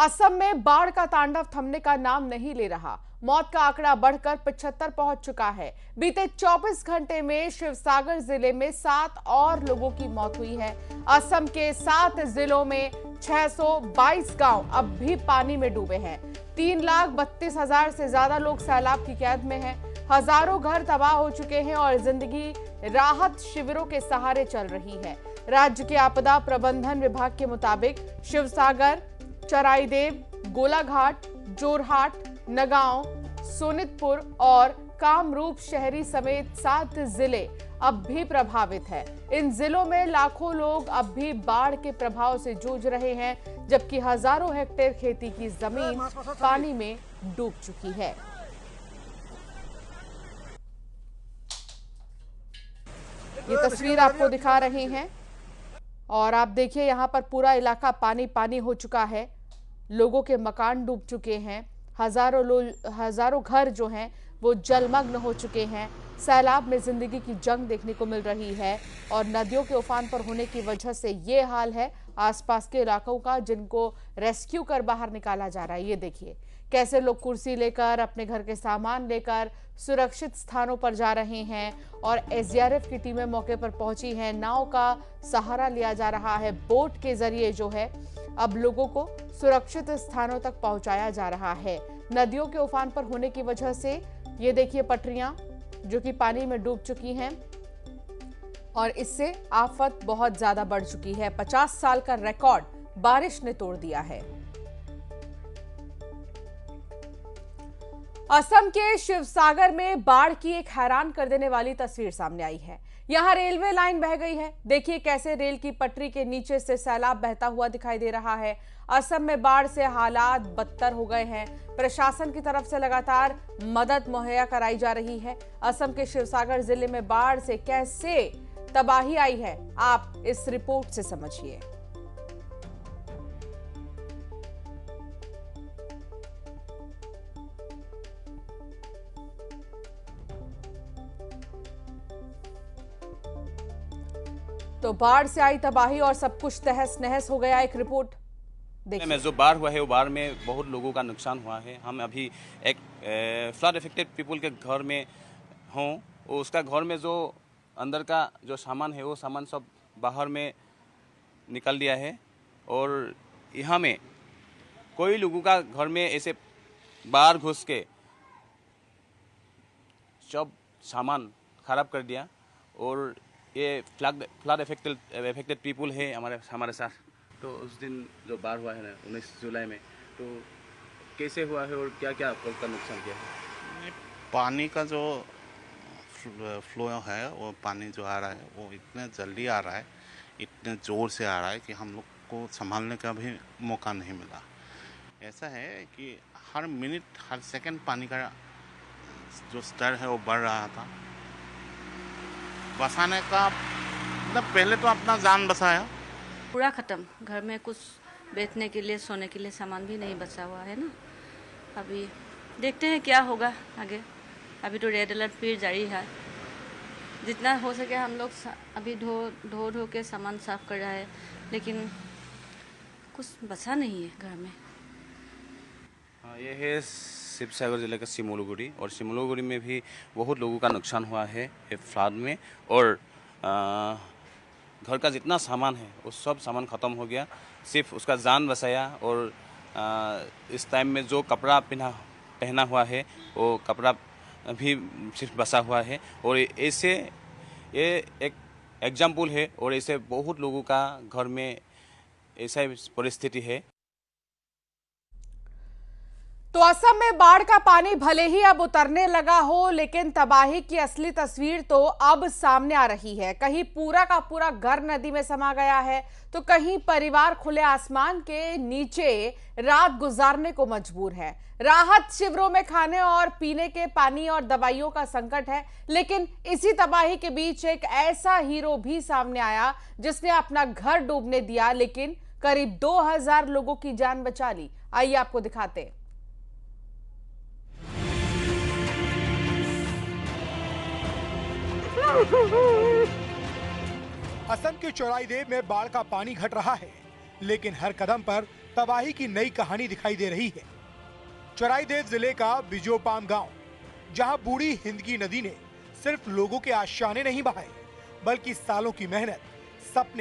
असम में बाढ़ का तांडव थमने का नाम नहीं ले रहा। मौत का आंकड़ा बढ़कर 75 पहुंच चुका है। बीते 24 घंटे में शिवसागर जिले में 7 और लोगों की मौत हुई है। असम के 7 जिलों में 622 गांव अब भी पानी में डूबे हैं। 3,32,000 से ज्यादा लोग सैलाब की कैद में हैं। हजारों घर तबाह हो चुके हैं और जिंदगी राहत शिविरों के सहारे चल रही है। राज्य के आपदा प्रबंधन विभाग के मुताबिक शिवसागर, चराईदेव, गोलाघाट, जोरहाट, नगांव, सोनितपुर और कामरूप शहरी समेत 7 जिले अब भी प्रभावित हैं। इन जिलों में लाखों लोग अब भी बाढ़ के प्रभाव से जूझ रहे हैं, जबकि हजारों हेक्टेयर खेती की जमीन पानी में डूब चुकी है। ये तस्वीर आपको दिखा रहे हैं और आप देखिए यहाँ पर पूरा इलाका पानी पानी हो चुका है। लोगों के मकान डूब चुके हैं। हजारों घर जो हैं वो जलमग्न हो चुके हैं। सैलाब में जिंदगी की जंग देखने को मिल रही है और नदियों के उफान पर होने की वजह से ये हाल है आसपास के इलाकों का, जिनको रेस्क्यू कर बाहर निकाला जा रहा है। ये देखिए कैसे लोग कुर्सी लेकर, अपने घर के सामान लेकर सुरक्षित स्थानों पर जा रहे हैं और एसडीआरएफ की टीमें मौके पर पहुंची हैं। नाव का सहारा लिया जा रहा है। बोट के जरिए जो है अब लोगों को सुरक्षित स्थानों तक पहुंचाया जा रहा है। नदियों के उफान पर होने की वजह से ये देखिए पटरियां जो कि पानी में डूब चुकी हैं और इससे आफत बहुत ज्यादा बढ़ चुकी है। 50 साल का रिकॉर्ड बारिश ने तोड़ दिया है। असम के शिवसागर में बाढ़ की एक हैरान कर देने वाली तस्वीर सामने आई है। यहां रेलवे लाइन बह गई है। देखिए कैसे रेल की पटरी के नीचे से सैलाब बहता हुआ दिखाई दे रहा है। असम में बाढ़ से हालात बदतर हो गए हैं। प्रशासन की तरफ से लगातार मदद मुहैया कराई जा रही है। असम के शिवसागर जिले में बाढ़ से कैसे तबाही आई है, आप इस रिपोर्ट से समझिए। तो बाढ़ से आई तबाही और सब कुछ तहस नहस हो गया। एक रिपोर्ट में जो बाढ़ हुआ है वो बाढ़ में बहुत लोगों का नुकसान हुआ है। हम अभी एक फ्लड इफेक्टेड पीपल के घर में हूँ। उसका घर में जो अंदर का जो सामान है वो सामान सब बाहर में निकल दिया है और यहाँ में कोई लोगों का घर में ऐसे बाहर घुस के सब सामान खराब कर दिया। और ये फ्लड इफेक्टेड पीपल है हमारे साथ। तो उस दिन जो बाढ़ हुआ है ना 19 जुलाई में, तो कैसे हुआ है और क्या क्या का नुकसान किया है? पानी का जो फ्लो है, वो पानी जो आ रहा है वो इतने जल्दी आ रहा है, इतने ज़ोर से आ रहा है कि हम लोग को संभालने का भी मौका नहीं मिला। ऐसा है कि हर मिनट हर सेकंड पानी का जो स्तर है वो बढ़ रहा था। बचाने का मतलब पहले तो अपना जान बचाया, पूरा खत्म। घर में कुछ बेचने के लिए, सोने के लिए सामान भी नहीं बचा हुआ है ना। अभी देखते हैं क्या होगा आगे। अभी तो रेड अलर्ट फिर जारी है। जितना हो सके हम लोग अभी ढो के सामान साफ कर रहा है, लेकिन कुछ बचा नहीं है घर में। हाँ, ये है शिवसागर जिले का सिमोलुगुड़ी और सिमोलुगुड़ी में भी बहुत लोगों का नुकसान हुआ है फ्लड में। और घर का जितना सामान है वो सब सामान ख़त्म हो गया। सिर्फ उसका जान बचाया। और इस टाइम में जो कपड़ा पहना हुआ है वो कपड़ा भी सिर्फ बचा हुआ है। और ऐसे ये एक एग्जाम्पल है और ऐसे बहुत लोगों का घर में ऐसा परिस्थिति है। तो असम में बाढ़ का पानी भले ही अब उतरने लगा हो, लेकिन तबाही की असली तस्वीर तो अब सामने आ रही है। कहीं पूरा का पूरा घर नदी में समा गया है, तो कहीं परिवार खुले आसमान के नीचे रात गुजारने को मजबूर है। राहत शिविरों में खाने और पीने के पानी और दवाइयों का संकट है। लेकिन इसी तबाही के बीच एक ऐसा हीरो भी सामने आया जिसने अपना घर डूबने दिया, लेकिन करीब 2000 लोगों की जान बचा ली। आइए आपको दिखाते हैं। असम के चौराईदेव में बाढ़ का पानी घट रहा है, लेकिन हर कदम पर तबाही की नई कहानी दिखाई दे रही है। चराईदेव जिले का बिजोपाम गांव, जहां बूढ़ी हिंदकी नदी ने सिर्फ लोगों के आशाने नहीं बहाए, बल्कि सालों की मेहनत, सपने